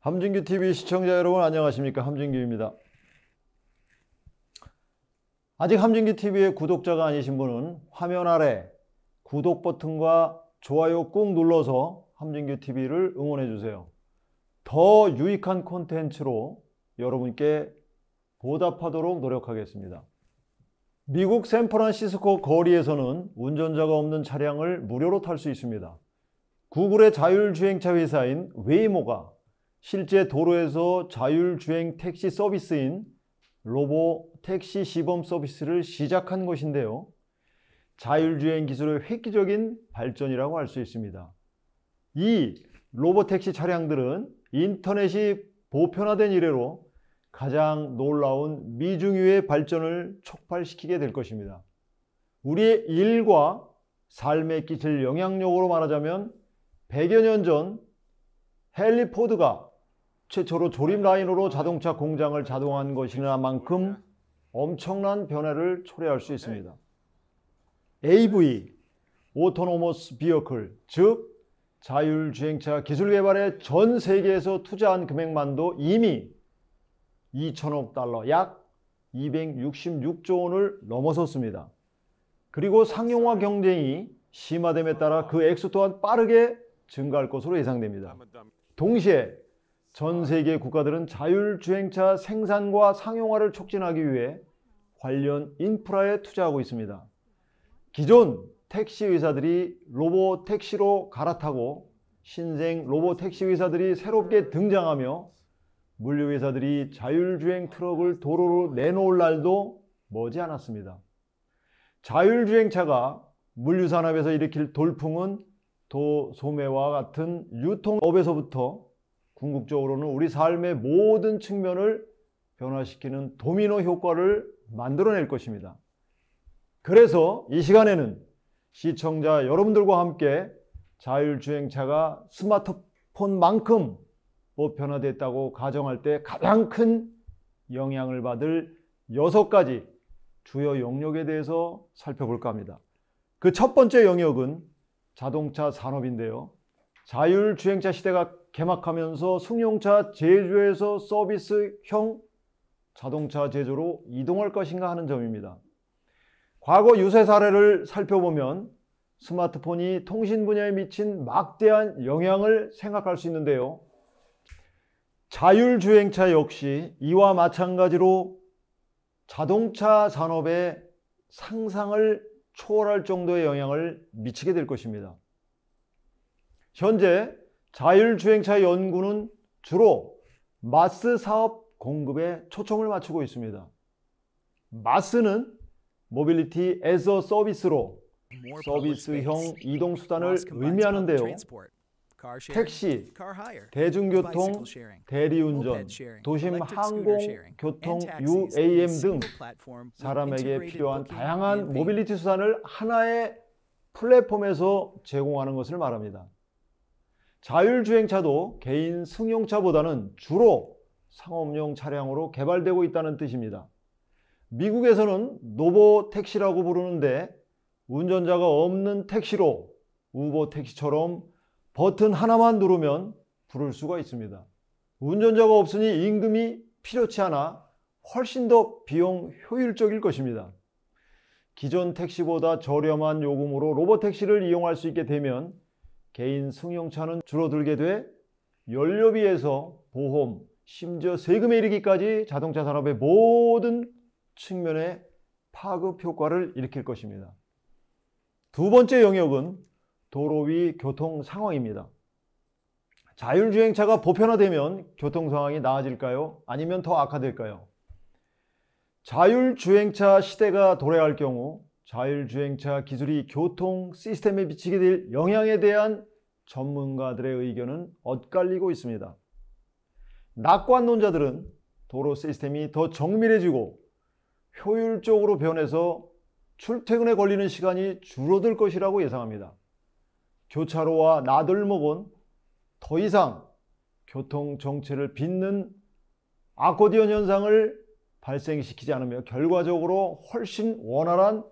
함진규 TV 시청자 여러분 안녕하십니까? 함진규입니다. 아직 함진규 TV의 구독자가 아니신 분은 화면 아래 구독 버튼과 좋아요 꾹 눌러서 함진규 TV를 응원해 주세요. 더 유익한 콘텐츠로 여러분께 보답하도록 노력하겠습니다. 미국 샌프란시스코 거리에서는 운전자가 없는 차량을 무료로 탈 수 있습니다. 구글의 자율주행차 회사인 웨이모가 실제 도로에서 자율주행 택시 서비스인 로보 택시 시범 서비스를 시작한 것인데요. 자율주행 기술의 획기적인 발전이라고 할 수 있습니다. 이 로보 택시 차량들은 인터넷이 보편화된 이래로 가장 놀라운 미중유의 발전을 촉발시키게 될 것입니다. 우리의 일과 삶에 끼칠 영향력으로 말하자면 100여 년 전 헨리 포드가 최초로 조립 라인으로 자동차 공장을 자동화한 것이나만큼 엄청난 변화를 초래할 수 있습니다. AV, Autonomous Vehicle, 즉 자율주행차 기술 개발에 전 세계에서 투자한 금액만도 이미 2천억 달러, 약 266조 원을 넘어섰습니다. 그리고 상용화 경쟁이 심화됨에 따라 그 액수 또한 빠르게 증가할 것으로 예상됩니다. 동시에 전 세계 국가들은 자율주행차 생산과 상용화를 촉진하기 위해 관련 인프라에 투자하고 있습니다. 기존 택시 회사들이 로보 택시로 갈아타고 신생 로보 택시 회사들이 새롭게 등장하며 물류 회사들이 자율주행 트럭을 도로로 내놓을 날도 머지 않았습니다. 자율주행차가 물류 산업에서 일으킬 돌풍은 도소매와 같은 유통업에서부터 궁극적으로는 우리 삶의 모든 측면을 변화시키는 도미노 효과를 만들어낼 것입니다. 그래서 이 시간에는 시청자 여러분들과 함께 자율주행차가 스마트폰만큼 보편화됐다고 가정할 때 가장 큰 영향을 받을 6가지 주요 영역에 대해서 살펴볼까 합니다. 그 첫 번째 영역은 자동차 산업인데요. 자율주행차 시대가 개막하면서 승용차 제조에서 서비스형 자동차 제조로 이동할 것인가 하는 점입니다. 과거 유세 사례를 살펴보면 스마트폰이 통신 분야에 미친 막대한 영향을 생각할 수 있는데요. 자율주행차 역시 이와 마찬가지로 자동차 산업의 상상을 초월할 정도의 영향을 미치게 될 것입니다. 현재 자율주행차 연구는 주로 마스 사업 공급에 초점을 맞추고 있습니다. 마스는 모빌리티 애저 서비스로 서비스형 이동수단을 의미하는데요. 택시, 대중교통, 대리운전, 도심 항공, 교통, UAM 등 사람에게 필요한 다양한 모빌리티 수단을 하나의 플랫폼에서 제공하는 것을 말합니다. 자율주행차도 개인 승용차보다는 주로 상업용 차량으로 개발되고 있다는 뜻입니다. 미국에서는 노보 택시라고 부르는데 운전자가 없는 택시로 우버 택시처럼 버튼 하나만 누르면 부를 수가 있습니다. 운전자가 없으니 임금이 필요치 않아 훨씬 더 비용 효율적일 것입니다. 기존 택시보다 저렴한 요금으로 로보택시를 이용할 수 있게 되면 개인 승용차는 줄어들게 돼 연료비에서 보험, 심지어 세금에 이르기까지 자동차 산업의 모든 측면에 파급 효과를 일으킬 것입니다. 두 번째 영역은 도로 위 교통 상황입니다. 자율주행차가 보편화되면 교통 상황이 나아질까요? 아니면 더 악화될까요? 자율주행차 시대가 도래할 경우 자율주행차 기술이 교통 시스템에 미치게 될 영향에 대한 전문가들의 의견은 엇갈리고 있습니다. 낙관론자들은 도로 시스템이 더 정밀해지고 효율적으로 변해서 출퇴근에 걸리는 시간이 줄어들 것이라고 예상합니다. 교차로와 나들목은 더 이상 교통 정체를 빚는 아코디언 현상을 발생시키지 않으며 결과적으로 훨씬 원활한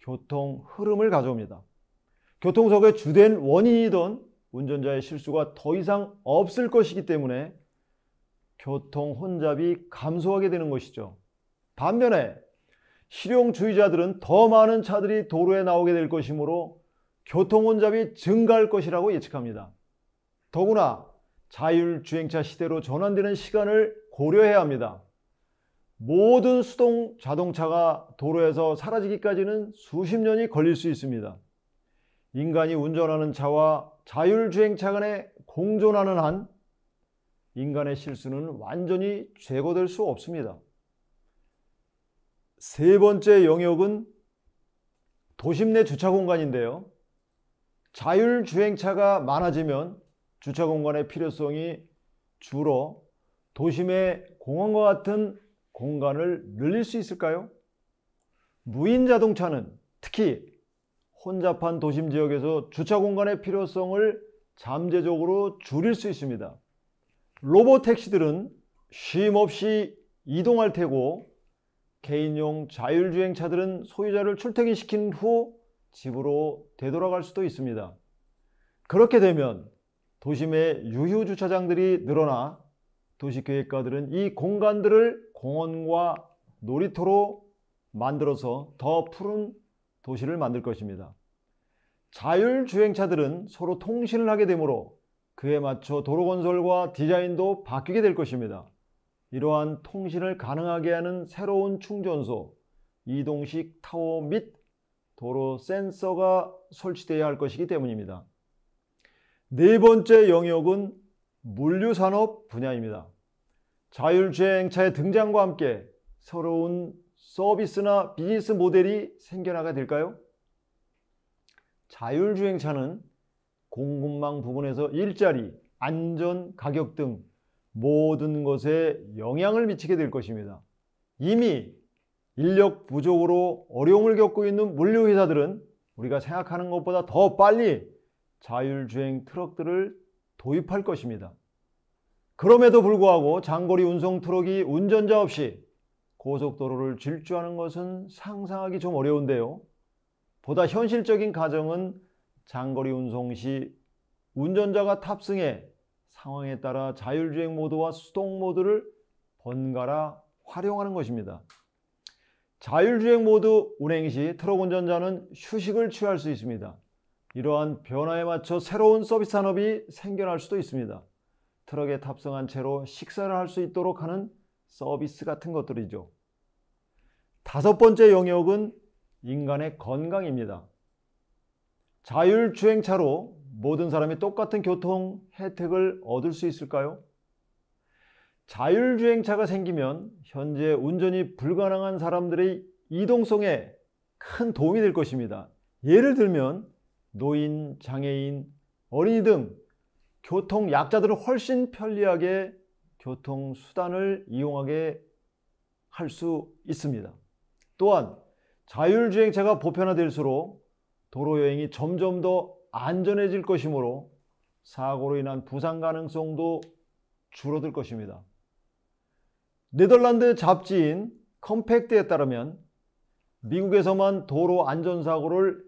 교통 흐름을 가져옵니다. 교통사고의 주된 원인이던 운전자의 실수가 더 이상 없을 것이기 때문에 교통 혼잡이 감소하게 되는 것이죠. 반면에 실용주의자들은 더 많은 차들이 도로에 나오게 될 것이므로 교통 혼잡이 증가할 것이라고 예측합니다. 더구나 자율주행차 시대로 전환되는 시간을 고려해야 합니다. 모든 수동 자동차가 도로에서 사라지기까지는 수십 년이 걸릴 수 있습니다. 인간이 운전하는 차와 자율주행차 간에 공존하는 한 인간의 실수는 완전히 제거될 수 없습니다. 세 번째 영역은 도심 내 주차 공간인데요. 자율주행차가 많아지면 주차 공간의 필요성이 줄어 도심의 공원과 같은 공간을 늘릴 수 있을까요? 무인 자동차는 특히 혼잡한 도심 지역에서 주차 공간의 필요성을 잠재적으로 줄일 수 있습니다. 로봇 택시들은 쉼 없이 이동할 테고 개인용 자율주행차들은 소유자를 출퇴근시킨 후 집으로 되돌아갈 수도 있습니다. 그렇게 되면 도심의 유휴주차장들이 늘어나 도시계획가들은 이 공간들을 공원과 놀이터로 만들어서 더 푸른 도시를 만들 것입니다. 자율주행차들은 서로 통신을 하게 되므로 그에 맞춰 도로 건설과 디자인도 바뀌게 될 것입니다. 이러한 통신을 가능하게 하는 새로운 충전소, 이동식 타워 및 도로 센서가 설치되어야 할 것이기 때문입니다. 네 번째 영역은 물류산업 분야입니다. 자율주행차의 등장과 함께 새로운 서비스나 비즈니스 모델이 생겨나게 될까요? 자율주행차는 공급망 부분에서 일자리, 안전, 가격 등 모든 것에 영향을 미치게 될 것입니다. 이미 인력 부족으로 어려움을 겪고 있는 물류회사들은 우리가 생각하는 것보다 더 빨리 자율주행 트럭들을 도입할 것입니다. 그럼에도 불구하고 장거리 운송 트럭이 운전자 없이 고속도로를 질주하는 것은 상상하기 좀 어려운데요. 보다 현실적인 가정은 장거리 운송 시 운전자가 탑승해 상황에 따라 자율주행 모드와 수동 모드를 번갈아 활용하는 것입니다. 자율주행 모드 운행 시 트럭 운전자는 휴식을 취할 수 있습니다. 이러한 변화에 맞춰 새로운 서비스 산업이 생겨날 수도 있습니다. 트럭에 탑승한 채로 식사를 할 수 있도록 하는 서비스 같은 것들이죠. 다섯 번째 영역은 인간의 건강입니다. 자율주행차로 모든 사람이 똑같은 교통 혜택을 얻을 수 있을까요? 자율주행차가 생기면 현재 운전이 불가능한 사람들의 이동성에 큰 도움이 될 것입니다. 예를 들면 노인, 장애인, 어린이 등 교통약자들은 훨씬 편리하게 교통수단을 이용하게 할 수 있습니다. 또한 자율주행차가 보편화될수록 도로여행이 점점 더 안전해질 것이므로 사고로 인한 부상 가능성도 줄어들 것입니다. 네덜란드 잡지인 컴팩트에 따르면 미국에서만 도로 안전사고를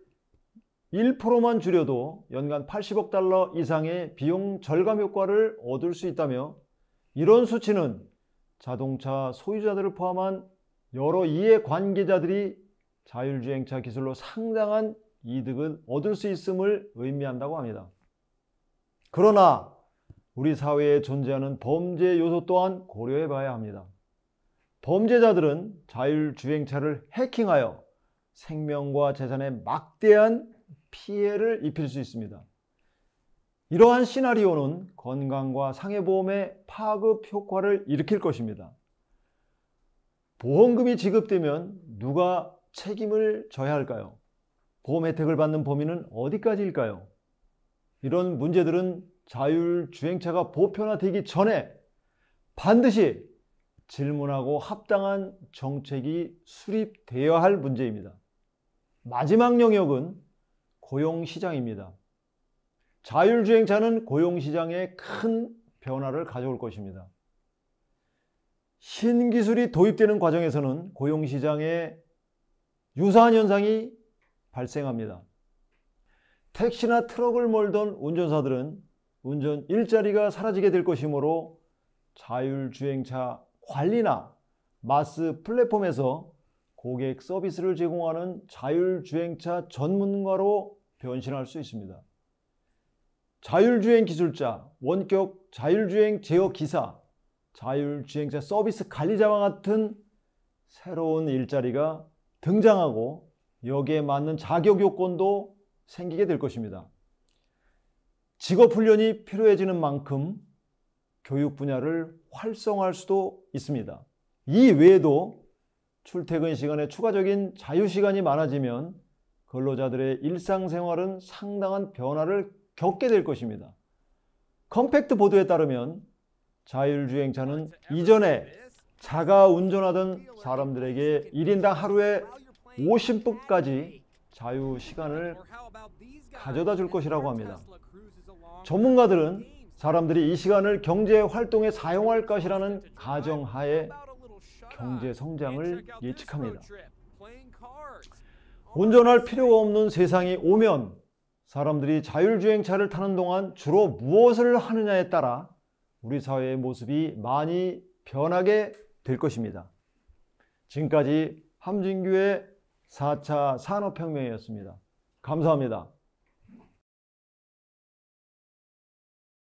1%만 줄여도 연간 80억 달러 이상의 비용 절감 효과를 얻을 수 있다며 이런 수치는 자동차 소유자들을 포함한 여러 이해 관계자들이 자율주행차 기술로 상당한 이득을 얻을 수 있음을 의미한다고 합니다. 그러나 우리 사회에 존재하는 범죄 요소 또한 고려해 봐야 합니다. 범죄자들은 자율주행차를 해킹하여 생명과 재산에 막대한 피해를 입힐 수 있습니다. 이러한 시나리오는 건강과 상해보험의 파급 효과를 일으킬 것입니다. 보험금이 지급되면 누가 책임을 져야 할까요? 보험 혜택을 받는 범위는 어디까지일까요? 이런 문제들은 자율주행차가 보편화되기 전에 반드시 질문하고 합당한 정책이 수립되어야 할 문제입니다. 마지막 영역은 고용시장입니다. 자율주행차는 고용시장에 큰 변화를 가져올 것입니다. 신기술이 도입되는 과정에서는 고용시장에 유사한 현상이 발생합니다. 택시나 트럭을 몰던 운전사들은 운전 일자리가 사라지게 될 것이므로 자율주행차 관리나 마스 플랫폼에서 고객 서비스를 제공하는 자율주행차 전문가로 변신할 수 있습니다. 자율주행 기술자, 원격 자율주행 제어 기사, 자율주행차 서비스 관리자와 같은 새로운 일자리가 등장하고 여기에 맞는 자격 요건도 생기게 될 것입니다. 직업훈련이 필요해지는 만큼 교육 분야를 활성화할 수도 있습니다. 이 외에도 출퇴근 시간에 추가적인 자유시간이 많아지면 근로자들의 일상생활은 상당한 변화를 겪게 될 것입니다. 컴팩트 보도에 따르면 자율주행차는 이전에 자가 운전하던 사람들에게 1인당 하루에 50분까지 자유시간을 가져다 줄 것이라고 합니다. 전문가들은 사람들이 이 시간을 경제활동에 사용할 것이라는 가정하에 경제 성장을 예측합니다. 운전할 필요가 없는 세상이 오면 사람들이 자율주행차를 타는 동안 주로 무엇을 하느냐에 따라 우리 사회의 모습이 많이 변하게 될 것입니다. 지금까지 함진규의 4차 산업혁명이었습니다. 감사합니다.